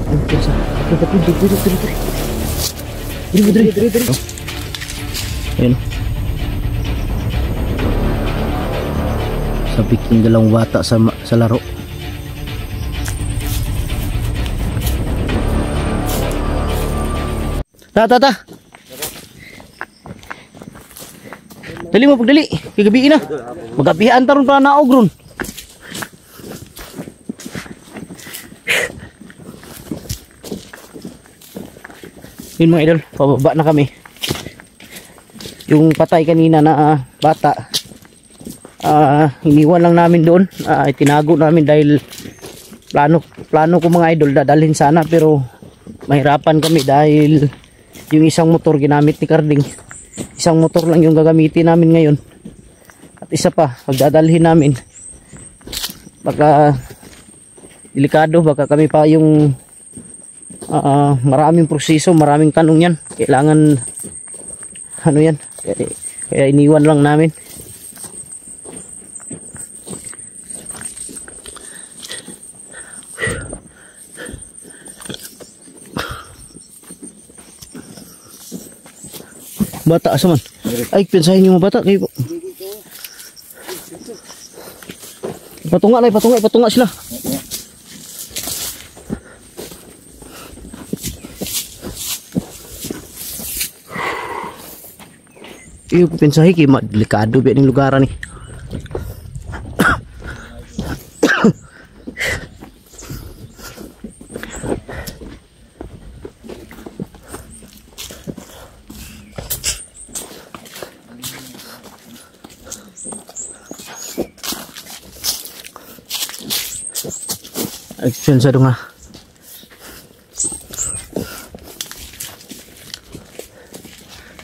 Pinsa. Diri. Ayun. Sabik yung dalawang bata sa laro. Ta. Dali mo pagdali. Kagabi na. Magabihan taron para naog ron. Yun mga idol, pababa na kami. Yung patay kanina na bata, iniwan lang namin doon. Tinago namin dahil plano ko mga idol dadalhin sana, pero mahirapan kami dahil yung isang motor ginamit ni Carding. Isang motor lang yung gagamitin namin ngayon. At isa pa, pagdadalhin namin, baka delikado, baka kami pa yung maraming proseso, maraming tanong yan. Kailangan ano yan, kaya iniwan lang namin. Bata asa man? Ay, pinsahin niyo mo bata kayo. Patunga sila. Iyo ko pinsahin kay delikado biya ning lugaran ni. Action sa dunga.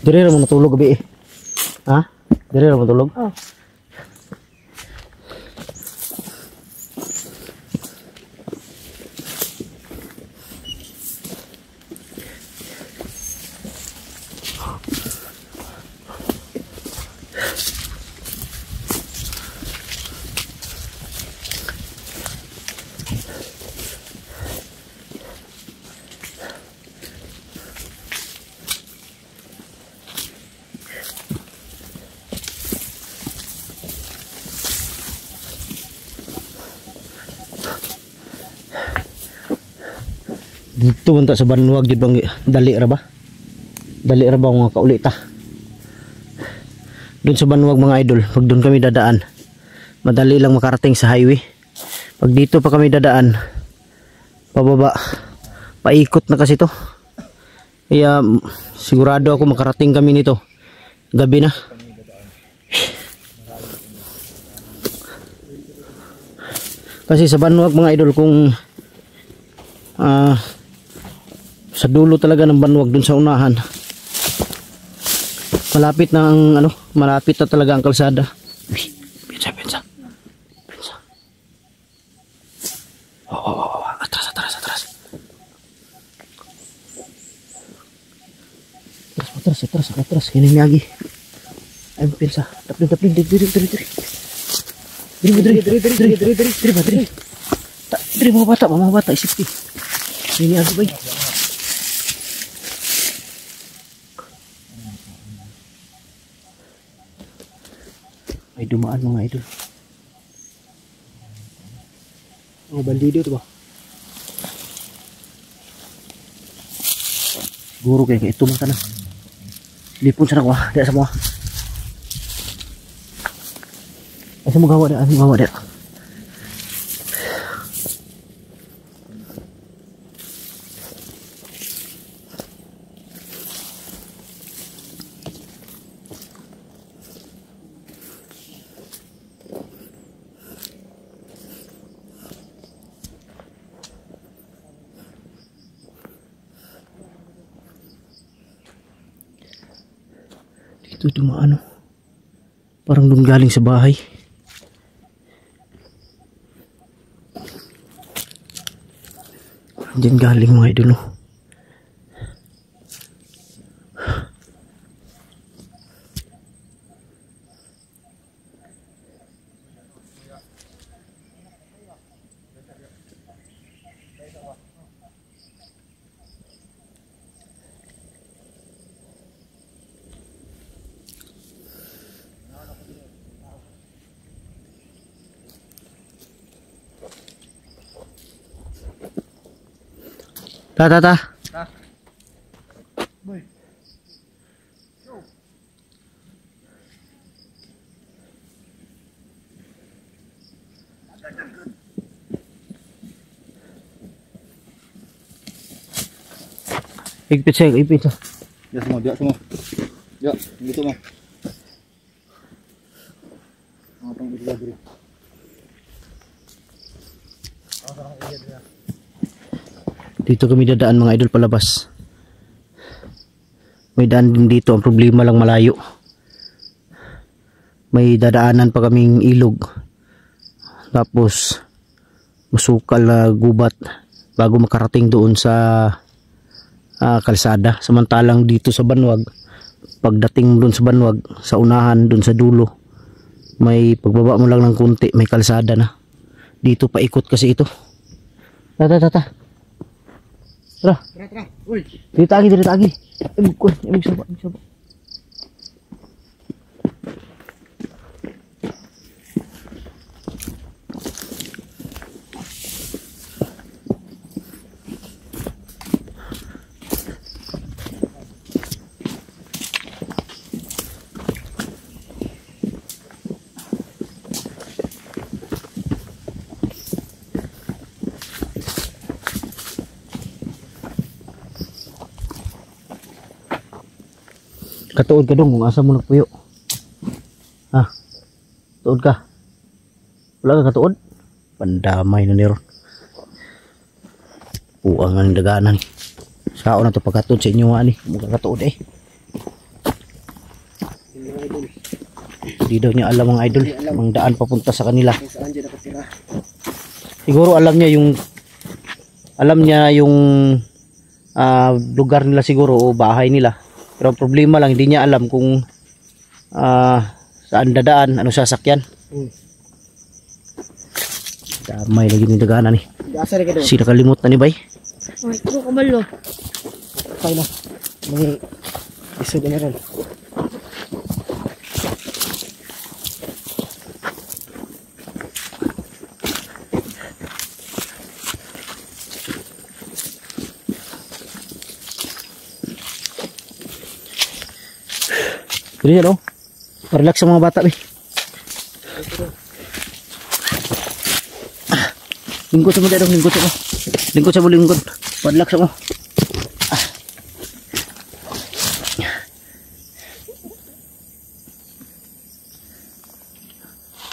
Dire ra mo natulog gabi eh. Ha? Dire ra mo natulog? Oh. Dito man ta sa Banwag gid bang dali ra ba? Dali ra ba nga kauli ta? Doon sa Banwag mga idol, pag doon kami dadaan, madali lang makarating sa highway. Pag dito pa kami dadaan, pababa, paikot na kasi to. Kaya sigurado ako makarating kami nito gabi na. Kasi sa Banwag mga idol, kung sa dulo talaga ng Banwag, dun sa unahan, malapit na ang malapit na talaga ang kalsada. Pinsa. Atras. Atras. Ini lagi. Ay pinsa. Taplin. Diri mga bata isip ti. Ini ako bay. May dumaan mga idol. Mga bandido ito ba? Siguro kayak itu mah tanah. Lipun sana ko, dia semua. Ay mo gawa dia. Dito dumaan parang doon galing sa bahay. Diyan galing mga idol. Ta ta ta. Boy. Ipit siya, ipit siya. Dia semua. Ya, gitu mah. Apa yang dia beri? Dito kami dadaan mga idol palabas. May daan din dito, ang problema lang malayo. May dadaanan pa kaming ilog. Tapos masukal na gubat bago makarating doon sa kalsada. Samantalang dito sa Banwag, pagdating doon sa Banwag, sa unahan doon sa dulo, may pagbaba mo lang ng kunti, may kalsada na. Dito paikot kasi ito. Tara. Tara. Uy. Dito agi. Ibig saba. Katuod ka dong kung asa mo nagpuyo. Ha? Tuod ka. Wala ka katuod? Pandamay na niron. Puang ang daganan. Sao na to pagkatuod sa inyo nga ni. Mukha katuod eh. Hindi daw niya alam mga idol. Ang daan papunta sa kanila. Siguro alam niya yung lugar nila siguro o bahay nila. Pero ang problema lang, hindi niya alam kung saan dadaan, ano sasakyan. Damay lagi ni daganan ni. Si nakalimot na ni bay. Ay, ito kabalo. Okay na. May isod na rin. Jadi ano? Relax sa mga bata be. Lingkod sa mo dito, lingkod sa mo. Lingkod sa mo, lingkod. Relax sa mo.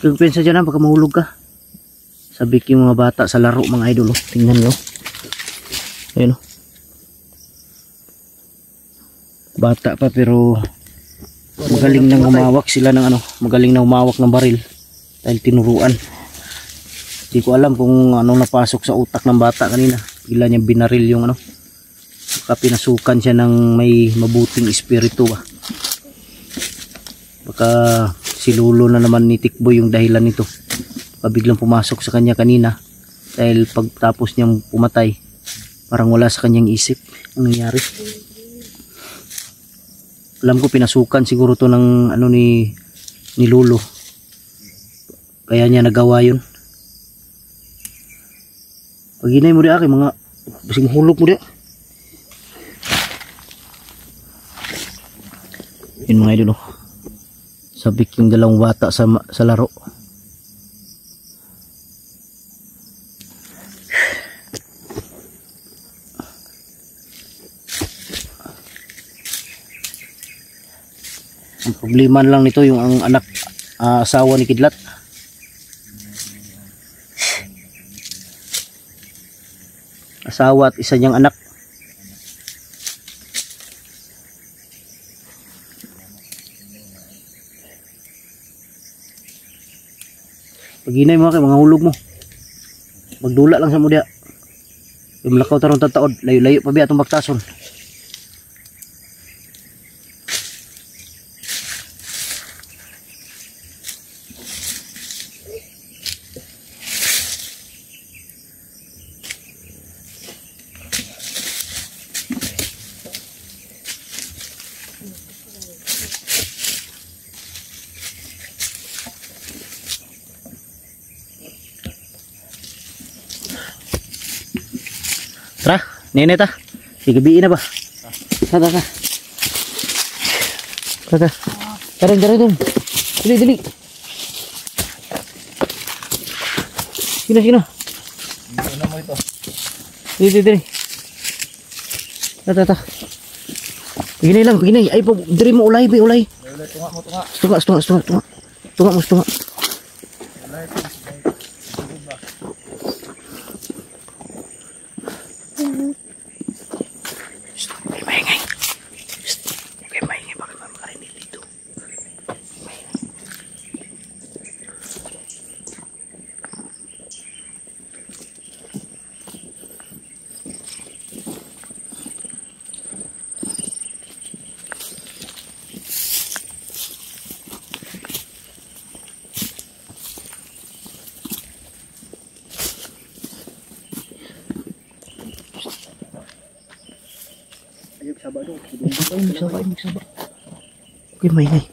Pagpensa dyan baka mahulog ka. Sabi ko yung mga bata sa laro mga idol. Tingnan nyo. Ayun o. Bata pa pero magaling nang humawak sila ng ano, magaling na humawak ng baril dahil tinuruan. Hindi ko alam kung anong napasok sa utak ng bata kanina. Bigla niya binaril yung ano. Baka pinasukan siya ng may mabuting espiritu ba. Baka si Lolo na naman ni Tikboy yung dahilan nito. Baka biglang pumasok sa kanya kanina dahil pagtapos niyang pumatay parang wala sa kanyang isip ang nangyari. Alam ko pinasukan siguro to ng ano ni Lolo. Kaya niya nagawa yun. Pag hinay mo di aki mga basing hulog mo di. Yun mga idol. Sabik yung dalawang bata sa laro. Ang problema lang nito yung ang anak, asawa ni Kidlat. Asawa at isa niyang anak. Pag hinay mo kay mga hulog mo. Magdula lang sa mo diya. Yung lakaw tarong tataod, layo-layo pa biya itong baktason. Tara. Nene ta. Si gabi na ba? Ta. Darin. Dili. Sino? Ano mo ito? Dili. Ta. Begini lang. Ay, diri mo ulay. Tunga. Tunga mo. Okay, maingay. Bakit makarinig dito? Magsaba. Okay, maingay.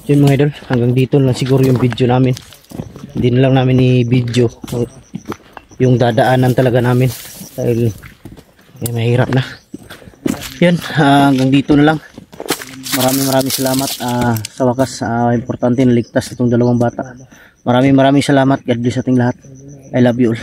Yun mga idol, hanggang dito lang siguro yung video namin. Hindi na lang namin i-video yung dadaanan talaga namin dahil mahirap na. Yan, hanggang dito na lang. Maraming salamat. Sa wakas, importante na ligtas itong dalawang bata. Maraming salamat. God bless ating lahat. I love you all.